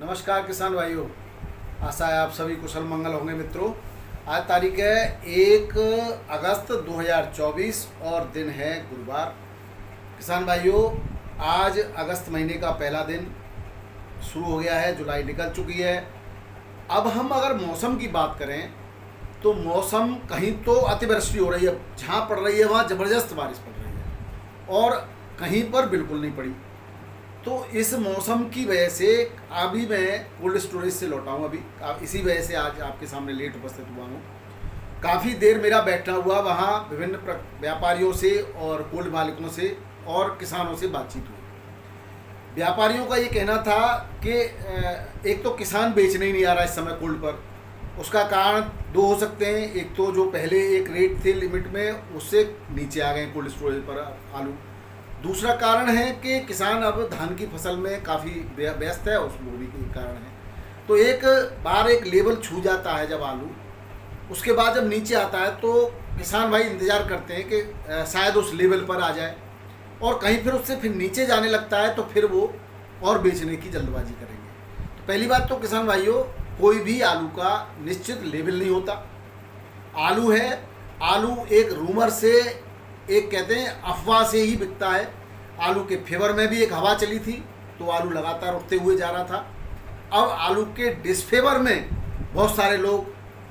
नमस्कार किसान भाइयों, आशा है आप सभी कुशल मंगल होंगे। मित्रों, आज तारीख है 1 अगस्त 2024 और दिन है गुरुवार। किसान भाइयों, आज अगस्त महीने का पहला दिन शुरू हो गया है, जुलाई निकल चुकी है। अब हम अगर मौसम की बात करें तो मौसम कहीं तो अतिवृष्टि हो रही है, जहाँ पड़ रही है वहाँ ज़बरदस्त बारिश पड़ रही है और कहीं पर बिल्कुल नहीं पड़ी। तो इस मौसम की वजह से अभी मैं कोल्ड स्टोरेज से लौटा हूँ। अभी इसी वजह से आज आपके सामने लेट उपस्थित हुआ हूँ। काफ़ी देर मेरा बैठना हुआ, वहाँ विभिन्न व्यापारियों से और कोल्ड मालिकों से और किसानों से बातचीत हुई। व्यापारियों का ये कहना था कि एक तो किसान बेचने ही नहीं आ रहा इस समय कोल्ड पर। उसका कारण दो हो सकते हैं। एक तो जो पहले एक रेट थे लिमिट में, उससे नीचे आ गए कोल्ड स्टोरेज पर आलू। दूसरा कारण है कि किसान अब धान की फसल में काफ़ी व्यस्त है, उस वो भी कारण है। तो एक बार एक लेवल छू जाता है जब आलू, उसके बाद जब नीचे आता है तो किसान भाई इंतज़ार करते हैं कि शायद उस लेवल पर आ जाए, और कहीं फिर उससे फिर नीचे जाने लगता है तो फिर वो और बेचने की जल्दबाजी करेंगे। तो पहली बात तो किसान भाइयों, कोई भी आलू का निश्चित लेवल नहीं होता। आलू है, आलू एक रूमर से, एक कहते हैं अफवाह से ही बिकता है। आलू के फेवर में भी एक हवा चली थी तो आलू लगातार उठते हुए जा रहा था। अब आलू के डिसफेवर में बहुत सारे लोग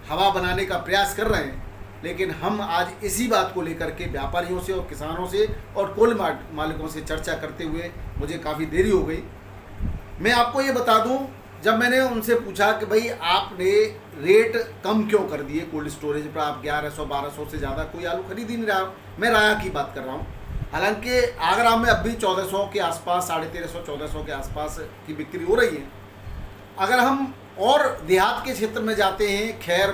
हवा बनाने का प्रयास कर रहे हैं, लेकिन हम आज इसी बात को लेकर के व्यापारियों से और किसानों से और कोल्ड मालिकों से चर्चा करते हुए मुझे काफ़ी देरी हो गई। मैं आपको ये बता दूं, जब मैंने उनसे पूछा कि भाई आपने रेट कम क्यों कर दिए कोल्ड स्टोरेज पर, आप 1100-1200 से ज़्यादा कोई आलू खरीद ही नहीं रहा। मैं राया की बात कर रहा हूँ। हालांकि आगरा में अब भी 1400 के आसपास, 1350-1400 के आसपास की बिक्री हो रही है। अगर हम और देहात के क्षेत्र में जाते हैं, खैर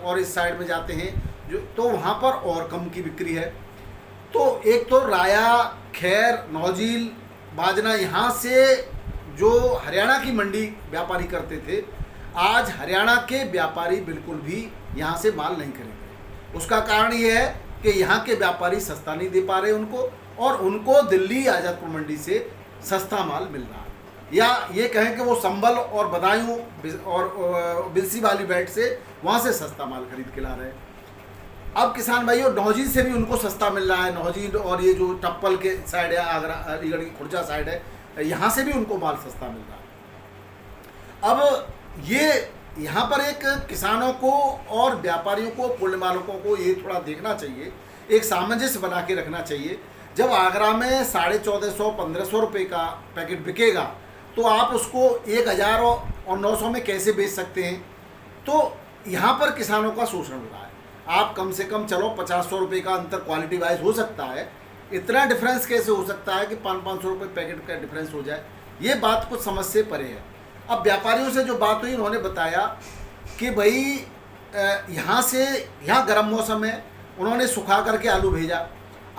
और इस साइड में जाते हैं जो, तो वहाँ पर और कम की बिक्री है। तो एक तो राया, खैर, नौजील, बाजना, यहाँ से जो हरियाणा की मंडी व्यापारी करते थे, आज हरियाणा के व्यापारी बिल्कुल भी यहाँ से माल नहीं खरीद। उसका कारण ये है कि यहाँ के व्यापारी सस्ता नहीं दे पा रहे उनको, और उनको दिल्ली आज़ादपुर मंडी से सस्ता माल मिल रहा है, या ये कहें कि वो संभल और बदायूं और बिलसी वाली बेल्ट से वहाँ से सस्ता माल खरीद के ला रहे हैं। अब किसान भाइयों, नौजील से भी उनको सस्ता मिल रहा है। नौजील और ये जो टप्पल के साइड है, आगरा, अलीगढ़ की खुर्जा साइड है, यहाँ से भी उनको माल सस्ता मिल रहा है। अब ये यहाँ पर एक किसानों को और व्यापारियों को, कोल्ड मालिकों को ये थोड़ा देखना चाहिए, एक सामंजस्य बना के रखना चाहिए। जब आगरा में 1450-1500 रुपये का पैकेट बिकेगा तो आप उसको 1000 और 900 में कैसे बेच सकते हैं? तो यहाँ पर किसानों का शोषण हो रहा है। आप कम से कम चलो 50-100 रुपये का अंतर क्वालिटी वाइज हो सकता है, इतना डिफरेंस कैसे हो सकता है कि 500-500 रुपये पैकेट का डिफरेंस हो जाए? ये बात कुछ समझ से परे है। अब व्यापारियों से जो बात हुई, उन्होंने बताया कि भाई यहाँ से, यहाँ गर्म मौसम है, उन्होंने सुखा करके आलू भेजा।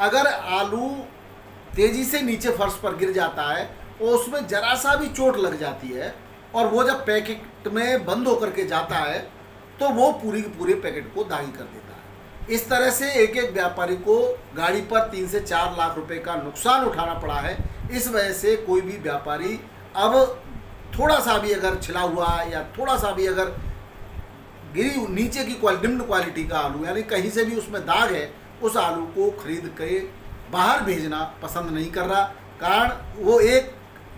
अगर आलू तेज़ी से नीचे फर्श पर गिर जाता है और उसमें ज़रा सा भी चोट लग जाती है, और वो जब पैकेट में बंद होकर के जाता है तो वो पूरी के पूरे पैकेट को दागी कर देता है। इस तरह से एक एक व्यापारी को गाड़ी पर 3 से 4 लाख रुपए का नुकसान उठाना पड़ा है। इस वजह से कोई भी व्यापारी अब थोड़ा सा भी अगर छिला हुआ या थोड़ा सा भी अगर गिरी नीचे की निम्न क्वालिटी का आलू, यानी कहीं से भी उसमें दाग है, उस आलू को खरीद के बाहर भेजना पसंद नहीं कर रहा। कारण वो एक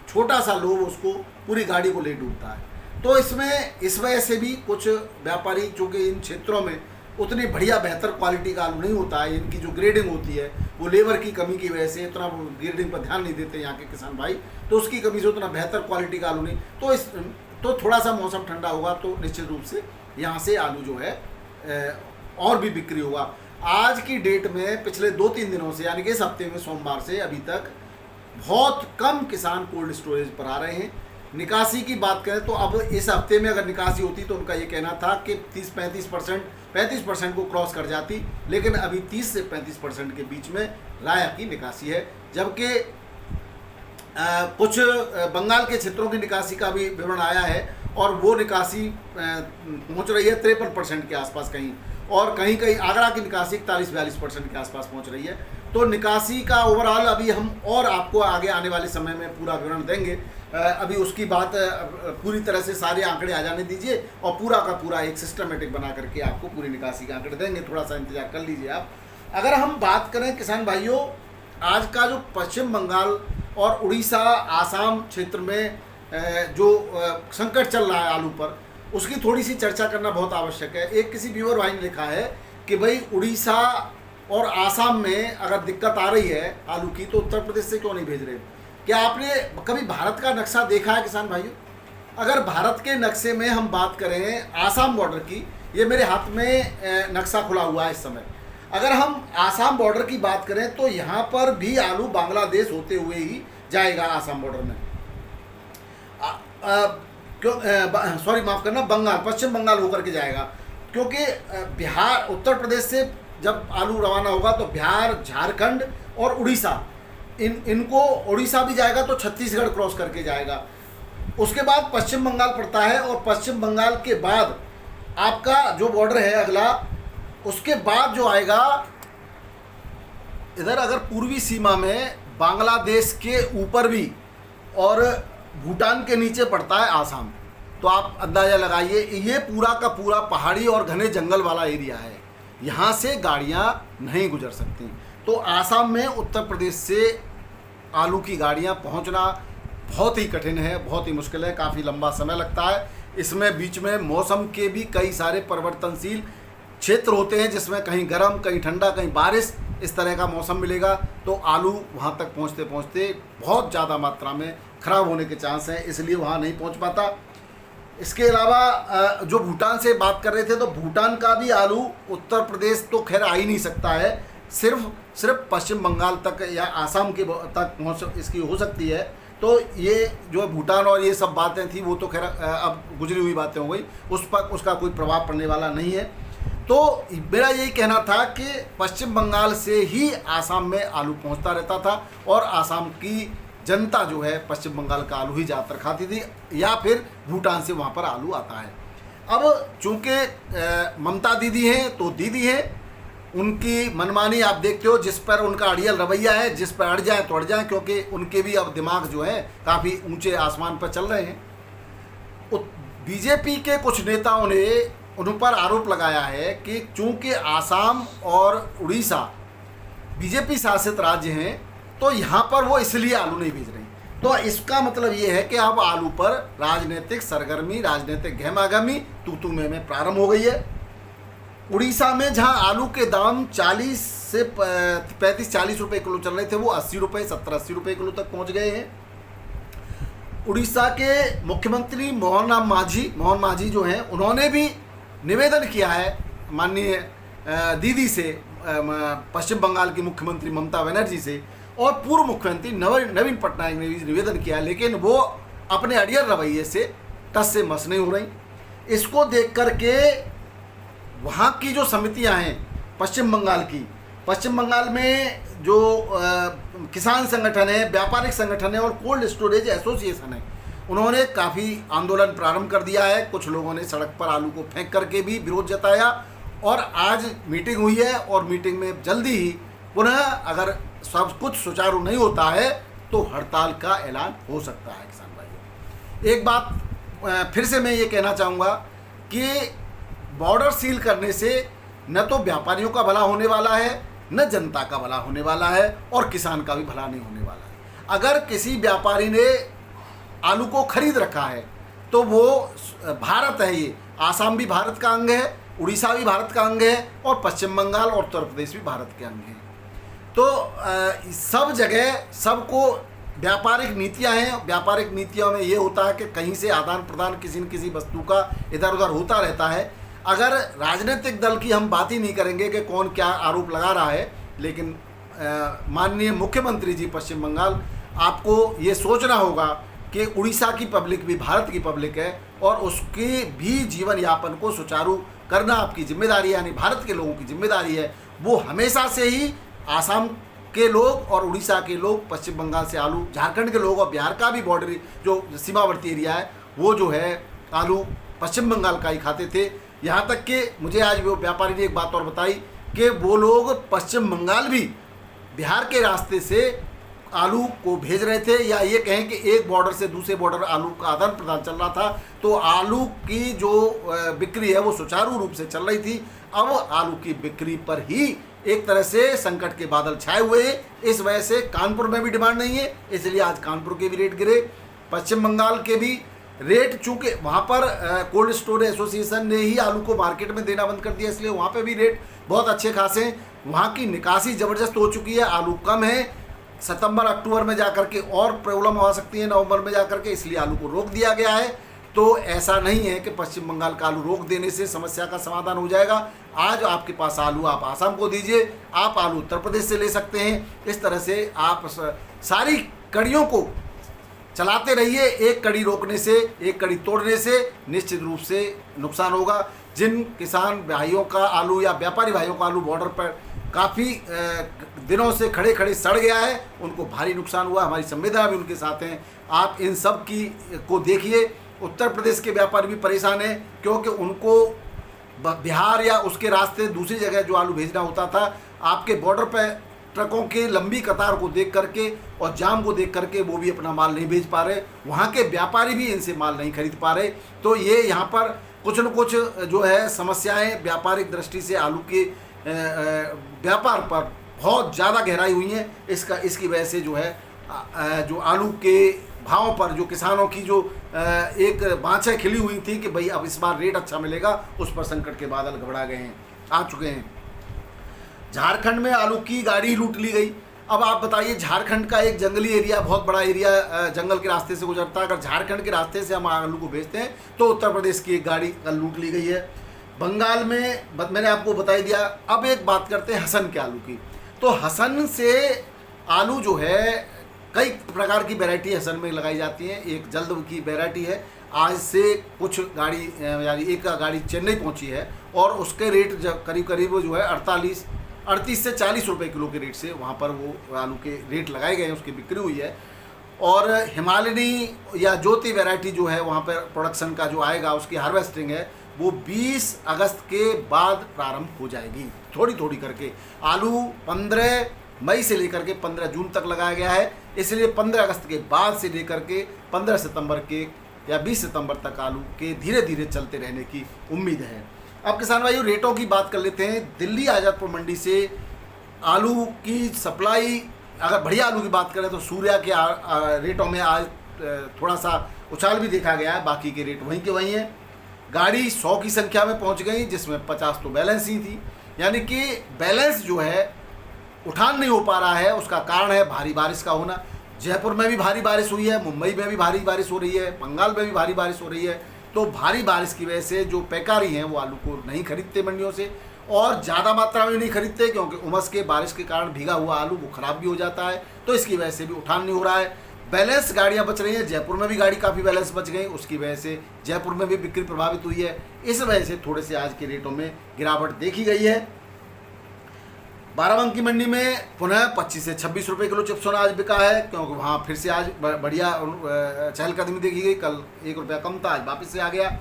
छोटा सा लोभ उसको पूरी गाड़ी को ले डूबता है। तो इसमें इस वजह से भी कुछ व्यापारी, चूँकि इन क्षेत्रों में उतनी बढ़िया बेहतर क्वालिटी का आलू नहीं होता है, इनकी जो ग्रेडिंग होती है वो लेबर की कमी की वजह से इतना ग्रेडिंग पर ध्यान नहीं देते यहाँ के किसान भाई, तो उसकी कमी से उतना बेहतर क्वालिटी का आलू नहीं। तो थोड़ा सा मौसम ठंडा होगा तो निश्चित रूप से यहाँ से आलू जो है और भी बिक्री होगा। आज की डेट में पिछले 2-3 दिनों से, यानी कि इस हफ्ते में सोमवार से अभी तक बहुत कम किसान कोल्ड स्टोरेज पर आ रहे हैं। निकासी की बात करें तो अब इस हफ्ते में अगर निकासी होती तो उनका ये कहना था कि 35% को क्रॉस कर जाती, लेकिन अभी 30 से 35% के बीच में राया की निकासी है। जबकि कुछ बंगाल के क्षेत्रों की निकासी का भी विवरण आया है, और वो निकासी पहुंच रही है 53% के आसपास कहीं, और कहीं कहीं आगरा की निकासी 41-42% के आसपास पहुंच रही है। तो निकासी का ओवरऑल अभी हम और आपको आगे आने वाले समय में पूरा विवरण देंगे। अभी उसकी बात पूरी तरह से सारे आंकड़े आ जाने दीजिए और पूरा का पूरा एक सिस्टमेटिक बना करके आपको पूरी निकासी के आंकड़े देंगे, थोड़ा सा इंतजार कर लीजिए आप। अगर हम बात करें किसान भाइयों, आज का जो पश्चिम बंगाल और उड़ीसा आसाम क्षेत्र में जो संकट चल रहा है आलू पर, उसकी थोड़ी सी चर्चा करना बहुत आवश्यक है। एक किसी व्यूअर भाई ने लिखा है कि भाई उड़ीसा और आसाम में अगर दिक्कत आ रही है आलू की तो उत्तर प्रदेश से क्यों नहीं भेज रहे। क्या आपने कभी भारत का नक्शा देखा है किसान भाइयों? अगर भारत के नक्शे में हम बात करें आसाम बॉर्डर की, ये मेरे हाथ में नक्शा खुला हुआ है इस समय, अगर हम आसाम बॉर्डर की बात करें तो यहाँ पर भी आलू बांग्लादेश होते हुए ही जाएगा आसाम बॉर्डर में। क्यों सॉरी माफ़ करना, बंगाल, पश्चिम बंगाल होकर के जाएगा, क्योंकि बिहार उत्तर प्रदेश से जब आलू रवाना होगा तो बिहार, झारखंड और उड़ीसा, इनको उड़ीसा भी जाएगा तो छत्तीसगढ़ क्रॉस करके जाएगा। उसके बाद पश्चिम बंगाल पड़ता है और पश्चिम बंगाल के बाद आपका जो बॉर्डर है अगला, उसके बाद जो आएगा इधर, अगर पूर्वी सीमा में बांग्लादेश के ऊपर भी और भूटान के नीचे पड़ता है आसाम, तो आप अंदाज़ा लगाइए ये पूरा का पूरा पहाड़ी और घने जंगल वाला एरिया है, यहाँ से गाड़ियाँ नहीं गुजर सकती। तो आसाम में उत्तर प्रदेश से आलू की गाड़ियाँ पहुँचना बहुत ही कठिन है, बहुत ही मुश्किल है, काफ़ी लंबा समय लगता है। इसमें बीच में मौसम के भी कई सारे परिवर्तनशील क्षेत्र होते हैं, जिसमें कहीं गर्म, कहीं ठंडा, कहीं बारिश, इस तरह का मौसम मिलेगा, तो आलू वहाँ तक पहुँचते पहुँचते बहुत ज़्यादा मात्रा में ख़राब होने के चांस हैं, इसलिए वहाँ नहीं पहुँच पाता। इसके अलावा जो भूटान से बात कर रहे थे, तो भूटान का भी आलू उत्तर प्रदेश तो खैर आ ही नहीं सकता है, सिर्फ पश्चिम बंगाल तक या आसाम के तक पहुँच इसकी हो सकती है। तो ये जो भूटान और ये सब बातें थी वो तो खैर अब गुजरी हुई बातें हो गई, उस पर उसका कोई प्रभाव पड़ने वाला नहीं है। तो मेरा यही कहना था कि पश्चिम बंगाल से ही आसाम में आलू पहुंचता रहता था और आसाम की जनता जो है पश्चिम बंगाल का आलू ही ज़्यादातर खाती थी, या फिर भूटान से वहाँ पर आलू आता है। अब चूँकि ममता दीदी हैं तो दीदी हैं, उनकी मनमानी आप देखते हो, जिस पर उनका अड़ियल रवैया है, जिस पर अड़ जाए तो अड़ जाए, क्योंकि उनके भी अब दिमाग जो है काफ़ी ऊंचे आसमान पर चल रहे हैं। बीजेपी के कुछ नेताओं ने उन पर आरोप लगाया है कि चूंकि आसाम और उड़ीसा बीजेपी शासित राज्य हैं, तो यहाँ पर वो इसलिए आलू नहीं भेज रही। तो इसका मतलब ये है कि अब आलू पर राजनीतिक सरगर्मी, राजनीतिक गहमागहमी तू में प्रारंभ हो गई है। उड़ीसा में जहाँ आलू के दाम 40 से 35-40 रुपये किलो चल रहे थे, वो 80 रुपये, 70-80 रुपये किलो तक पहुँच गए हैं। उड़ीसा के मुख्यमंत्री मोहन मांझी जो हैं, उन्होंने भी निवेदन किया है माननीय दीदी से, पश्चिम बंगाल की मुख्यमंत्री ममता बनर्जी से, और पूर्व मुख्यमंत्री नवीन पटनायक ने भी निवेदन किया, लेकिन वो अपने अड़ियल रवैये से टस से मस नहीं हो रही। इसको देख करके वहाँ की जो समितियाँ हैं पश्चिम बंगाल में जो किसान संगठन है, व्यापारिक संगठन है और कोल्ड स्टोरेज एसोसिएशन है, उन्होंने काफ़ी आंदोलन प्रारंभ कर दिया है। कुछ लोगों ने सड़क पर आलू को फेंक करके भी विरोध जताया, और आज मीटिंग हुई है, और मीटिंग में जल्दी ही पुनः अगर सब कुछ सुचारू नहीं होता है तो हड़ताल का ऐलान हो सकता है। किसान भाइयों, एक बात फिर से मैं ये कहना चाहूँगा कि बॉर्डर सील करने से न तो व्यापारियों का भला होने वाला है, न जनता का भला होने वाला है, और किसान का भी भला नहीं होने वाला है। अगर किसी व्यापारी ने आलू को खरीद रखा है तो वो भारत है, ये आसाम भी भारत का अंग है, उड़ीसा भी भारत का अंग है, और पश्चिम बंगाल और उत्तर प्रदेश भी भारत के अंग हैं। तो सब जगह सबको व्यापारिक नीतियां हैं, व्यापारिक नीतियों में ये होता है कि कहीं से आदान प्रदान किसी न किसी वस्तु का इधर उधर होता रहता है। अगर राजनीतिक दल की हम बात ही नहीं करेंगे कि कौन क्या आरोप लगा रहा है, लेकिन माननीय मुख्यमंत्री जी पश्चिम बंगाल, आपको ये सोचना होगा कि उड़ीसा की पब्लिक भी भारत की पब्लिक है, और उसके भी जीवन यापन को सुचारू करना आपकी जिम्मेदारी है, यानी भारत के लोगों की जिम्मेदारी है। वो हमेशा से ही आसाम के लोग और उड़ीसा के लोग पश्चिम बंगाल से आलू, झारखंड के लोग और बिहार का भी बॉर्डर जो सीमावर्ती एरिया है वो जो है आलू पश्चिम बंगाल का ही खाते थे। यहाँ तक कि मुझे आज वो व्यापारी ने एक बात और बताई कि वो लोग पश्चिम बंगाल भी बिहार के रास्ते से आलू को भेज रहे थे, या ये कहें कि एक बॉर्डर से दूसरे बॉर्डर आलू का आदान प्रदान चल रहा था, तो आलू की जो बिक्री है वो सुचारू रूप से चल रही थी। अब आलू की बिक्री पर ही एक तरह से संकट के बादल छाए हुए हैं। इस वजह से कानपुर में भी डिमांड नहीं है, इसलिए आज कानपुर के भी रेट गिरे। पश्चिम बंगाल के भी रेट, चूंकि वहाँ पर कोल्ड स्टोर एसोसिएशन ने ही आलू को मार्केट में देना बंद कर दिया, इसलिए वहाँ पे भी रेट बहुत अच्छे खासे हैं। वहाँ की निकासी ज़बरदस्त हो चुकी है, आलू कम है। सितंबर अक्टूबर में जाकर के और प्रॉब्लम आ सकती है, नवंबर में जाकर के, इसलिए आलू को रोक दिया गया है। तो ऐसा नहीं है कि पश्चिम बंगाल का आलू रोक देने से समस्या का समाधान हो जाएगा। आज आपके पास आलू आप आसाम को दीजिए, आप आलू उत्तर प्रदेश से ले सकते हैं। इस तरह से आप सारी कड़ियों को चलाते रहिए। एक कड़ी रोकने से, एक कड़ी तोड़ने से निश्चित रूप से नुकसान होगा। जिन किसान भाइयों का आलू या व्यापारी भाइयों का आलू बॉर्डर पर काफ़ी दिनों से खड़े खड़े सड़ गया है, उनको भारी नुकसान हुआ। हमारी संवेदना भी उनके साथ हैं। आप इन सब की को देखिए। उत्तर प्रदेश के व्यापारी भी परेशान हैं, क्योंकि उनको बिहार या उसके रास्ते दूसरी जगह जो आलू भेजना होता था, आपके बॉर्डर पर ट्रकों की लंबी कतार को देख करके और जाम को देख करके वो भी अपना माल नहीं भेज पा रहे। वहाँ के व्यापारी भी इनसे माल नहीं खरीद पा रहे। तो ये यहाँ पर कुछ न कुछ जो है समस्याएं व्यापारिक दृष्टि से आलू के व्यापार पर बहुत ज़्यादा गहराई हुई हैं। इसकी वजह से जो है जो आलू के भाव पर जो किसानों की जो एक बाँछें खिली हुई थी कि भाई अब इस बार रेट अच्छा मिलेगा, उस पर संकट के बादल घबरा गए हैं, आ चुके हैं। झारखंड में आलू की गाड़ी लूट ली गई। अब आप बताइए, झारखंड का एक जंगली एरिया, बहुत बड़ा एरिया जंगल के रास्ते से गुजरता है। अगर झारखंड के रास्ते से हम आलू को भेजते हैं तो उत्तर प्रदेश की एक गाड़ी कल लूट ली गई है। बंगाल में मैंने आपको बता ही दिया। अब एक बात करते हैं हसन के आलू की। तो हसन से आलू जो है, कई प्रकार की वैरायटी हसन में लगाई जाती है। एक जल्द की वैरायटी है, आज से कुछ गाड़ी यानी एक गाड़ी चेन्नई पहुंची है और उसके रेट करीब करीब जो है 38 से 40 रुपए किलो के रेट से वहाँ पर वो आलू के रेट लगाए गए हैं, उसकी बिक्री हुई है। और हिमालयनी या ज्योति वैरायटी जो है वहाँ पर प्रोडक्शन का जो आएगा, उसकी हार्वेस्टिंग है वो 20 अगस्त के बाद प्रारंभ हो जाएगी, थोड़ी थोड़ी करके। आलू 15 मई से लेकर के 15 जून तक लगाया गया है, इसलिए 15 अगस्त के बाद से लेकर के 15 सितंबर के या 20 सितंबर तक आलू के धीरे धीरे चलते रहने की उम्मीद है। अब किसान भाइयों, रेटों की बात कर लेते हैं। दिल्ली आजादपुर मंडी से आलू की सप्लाई, अगर बढ़िया आलू की बात करें तो सूर्या के रेटों में आज थोड़ा सा उछाल भी देखा गया है, बाकी के रेट वहीं के वहीं हैं। गाड़ी 100 की संख्या में पहुंच गई, जिसमें 50 तो बैलेंस ही थी, यानी कि बैलेंस जो है उठान नहीं हो पा रहा है। उसका कारण है भारी बारिश का होना। जयपुर में भी भारी बारिश हुई है, मुंबई में भी भारी बारिश हो रही है, बंगाल में भी भारी बारिश हो रही है। तो भारी बारिश की वजह से जो पैकारी हैं वो आलू को नहीं खरीदते मंडियों से, और ज़्यादा मात्रा में नहीं खरीदते, क्योंकि उमस के बारिश के कारण भीगा हुआ आलू वो ख़राब भी हो जाता है। तो इसकी वजह से भी उठान नहीं हो रहा है। बैलेंस गाड़ियाँ बच रही हैं, जयपुर में भी गाड़ी काफ़ी बैलेंस बच गई, उसकी वजह से जयपुर में भी बिक्री प्रभावित हुई है। इस वजह से थोड़े से आज के रेटों में गिरावट देखी गई है। बाराबंकी मंडी में पुनः 25 से 26 रुपये किलो चिप्सोना आज बिका है, क्योंकि वहाँ फिर से आज बढ़िया चहलकदमी देखी गई। कल 1 रुपया कम था, आज वापस से आ गया।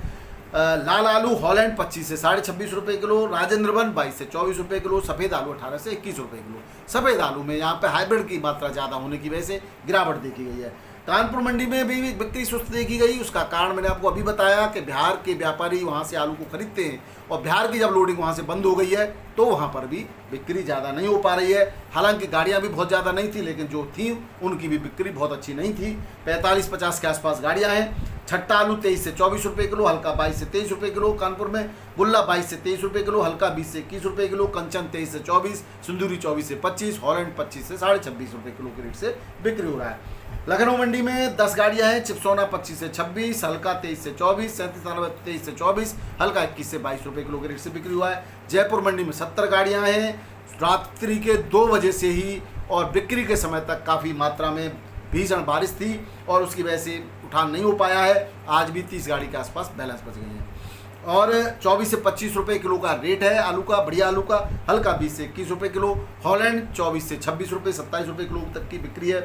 लाल आलू हॉलैंड 25 से 26.5 रुपये किलो, राजेंद्र वन 22 से 24 रुपये किलो, सफ़ेद आलू 18 से 21 रुपये किलो। सफ़ेद आलू में यहाँ पे हाइब्रिड की मात्रा ज़्यादा होने की वजह से गिरावट देखी गई है। कानपुर मंडी में भी बिक्री सुस्त देखी गई। उसका कारण मैंने आपको अभी बताया कि बिहार के व्यापारी वहाँ से आलू को खरीदते हैं, और बिहार की जब लोडिंग वहाँ से बंद हो गई है तो वहाँ पर भी बिक्री ज़्यादा नहीं हो पा रही है। हालांकि गाड़ियाँ भी बहुत ज़्यादा नहीं थी, लेकिन जो थी उनकी भी बिक्री बहुत अच्छी नहीं थी। 45-50 के आसपास गाड़ियाँ हैं। छट्टा आलू 23 से 24 रुपये किलो, हल्का 22 से 23 रुपये किलो कानपुर में। गुल्ला 22 से 23 रुपये किलो, हल्का 20 से 21 रुपये किलो। कंचन 23 से 24, सिंदूरी 24 से 25, हॉलैंड 25 से 26.5 रुपये किलो के रेट से बिक्री हो रहा है। लखनऊ मंडी में 10 गाड़ियां हैं। चिप्सोना 25 से 26, हल्का 23 से 24, 37 23 से 24, हल्का 21 से 22 रुपये किलो के रेट से बिक्री हुआ है। जयपुर मंडी में 70 गाड़ियां हैं। रात्रि के 2 बजे से ही और बिक्री के समय तक काफ़ी मात्रा में भीषण बारिश थी, और उसकी वजह से उठान नहीं हो पाया है। आज भी 30 गाड़ी के आसपास बैलेंस बच गई है। और 24 से 25 रुपये किलो का रेट है आलू का, बढ़िया आलू का। हल्का 20 से 21 रुपये किलो। हॉलैंड 24 से 26 रुपये, 27 रुपये किलो तक की बिक्री है।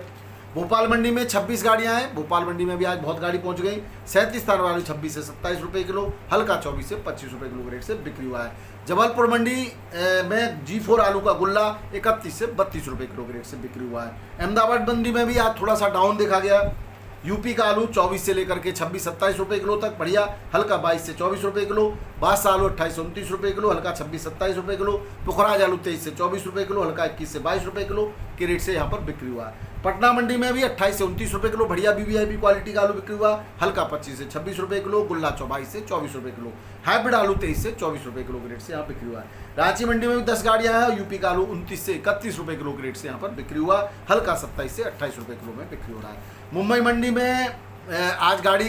भोपाल मंडी में 26 गाड़ियां हैं। भोपाल मंडी में भी आज बहुत गाड़ी पहुंच गई। 37 तार वाली 26 से 27 रुपये किलो, हल्का 24 से 25 रुपये किलो के रेट से बिक्री हुआ है। जबलपुर मंडी में G4 आलू का गुल्ला 31 से 32 रुपये किलो के रेट से बिक्री हुआ है। अहमदाबाद मंडी में भी आज थोड़ा सा डाउन देखा गया। यूपी का आलू 24 से लेकर के 26-27 रुपये किलो तक बढ़िया, हल्का 22 से 24 रुपये किलो। बादशाह आलू 28 से 29 रुपये किलो, हल्का 26-27 रुपये किलो। पुखराज आलू 23 से 24 रुपये किलो, हल्का 21 से 22 रुपये किलो के रेट से यहाँ पर बिक्री हुआ है। पटना मंडी में भी 28 से 29 रुपये किलो बढ़िया VVIP क्वालिटी का आलू बिक्री हुआ, हल्का 25 से 26 रुपये किलो, गुल्ला 22 से 24 रुपये किलो। हाइब्रिड आलू 23 से 24 रुपये किलो के रेट से यहाँ बिक्री हुआ है। रांची मंडी में भी 10 गाड़ियाँ हैं। यूपी का आलू 29 से 31 रुपये किलो के रेट से यहाँ पर बिक्री हुआ, हल्का 27 से 28 रुपये किलो में बिक्री हो रहा है। मुंबई मंडी में आज गाड़ी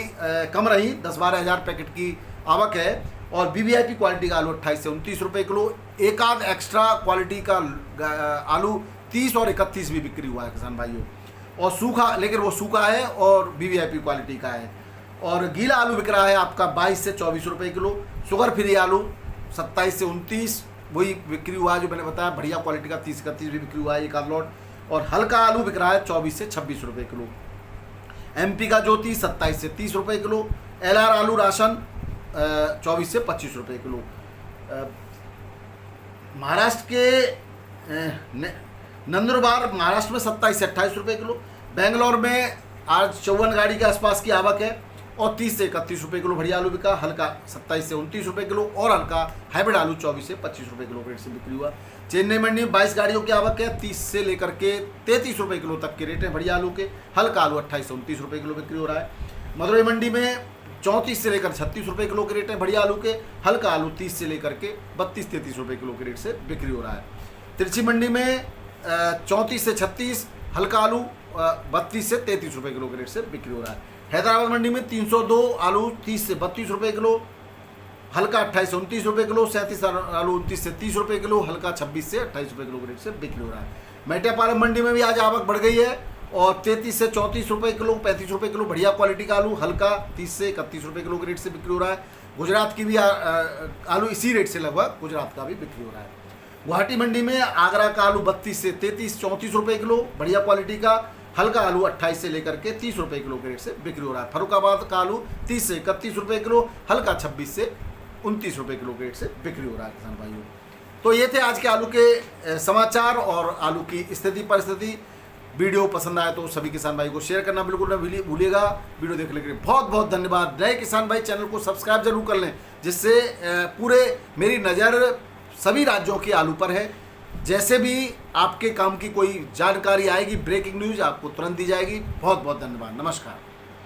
कम रही, 10-12 हज़ार पैकेट की आवक है और VVIP क्वालिटी का आलू 28 से 29 रुपये किलो। एक आध एक्स्ट्रा क्वालिटी का आलू 30 और 31 भी बिक्री हुआ है किसान भाइयों। और सूखा, लेकिन वो सूखा है और VVIP क्वालिटी का है। और गीला आलू बिक रहा है आपका 22 से 24 रुपये किलो। शुगर फ्री आलू 27 से 29 वही बिक्री हुआ है जो मैंने बताया। बढ़िया क्वालिटी का 30-31 भी बिक्री हुआ है एक आध लॉट। और हल्का आलू बिक रहा है 24 से 26 रुपये किलो। MP का ज्योति 27 से 30 रुपये किलो। LR आलू राशन 24 से 25 रुपये किलो। महाराष्ट्र के नंदुरबार महाराष्ट्र में 27 से 28 रुपये किलो। बेंगलोर में आज 54 गाड़ी के आसपास की आवक है और 30 से 31 रुपये किलो बढ़िया आलू बिका, हल्का 27 से 29 रुपये किलो और हल्का हाइब्रिड आलू 24 से 25 रुपये किलो रेट से बिक्री हुआ। चेन्नई मंडी में 22 गाड़ियों की आवक है, 30 से लेकर के 33 रुपये किलो तक के रेट है बढ़िया आलू के, हल्का आलू 28 से 29 रुपये किलो बिक्री हो रहा है। मदुरई मंडी में 34 से लेकर 36 रुपये किलो के रेट है बढ़िया आलू के, हल्का आलू 30 से लेकर के 32-33 रुपये किलो के रेट से बिक्री हो रहा है। तिरछी मंडी में 34 से 36, हल्का आलू 32 से 33 रुपये किलो के रेट से बिक्री हो रहा है। हैदराबाद मंडी में 302 आलू 30 से 32 रुपये किलो, हल्का 28 से 29 रुपये किलो। 37 आलू 29 से 30 रुपये किलो, हल्का 26 से 28 रुपये किलो के रेट से बिक्री हो रहा है। मेट्यापालम मंडी में भी आज आवक बढ़ गई है और 33 से 34 रुपये किलो, 35 रुपये किलो बढ़िया क्वालिटी का आलू, हल्का 30 से 31 रुपये किलो के रेट से बिक्री हो रहा है। गुजरात की भी आलू इसी रेट से लगभग गुजरात का भी बिक्री हो रहा है। गुवाहाटी मंडी में आगरा का आलू 32 से 33-34 रुपये किलो बढ़िया क्वालिटी का, हल्का आलू 28 से लेकर के 30 रुपये किलो के रेट से बिक्री हो रहा है। फरुखाबाद का आलू 30 से 31 रुपये किलो, हल्का 26 से 29 रुपये किलो के रेट से बिक्री हो रहा है किसान भाइयों। तो ये थे आज के आलू के समाचार और आलू की स्थिति परिस्थिति। वीडियो पसंद आए तो सभी किसान भाई को शेयर करना बिल्कुल ना भूलिएगा। वीडियो देखने के लिए बहुत बहुत धन्यवाद। नए किसान भाई चैनल को सब्सक्राइब जरूर कर लें, जिससे पूरे मेरी नज़र सभी राज्यों के आलू पर है। जैसे भी आपके काम की कोई जानकारी आएगी, ब्रेकिंग न्यूज़ आपको तुरंत दी जाएगी। बहुत बहुत धन्यवाद। नमस्कार।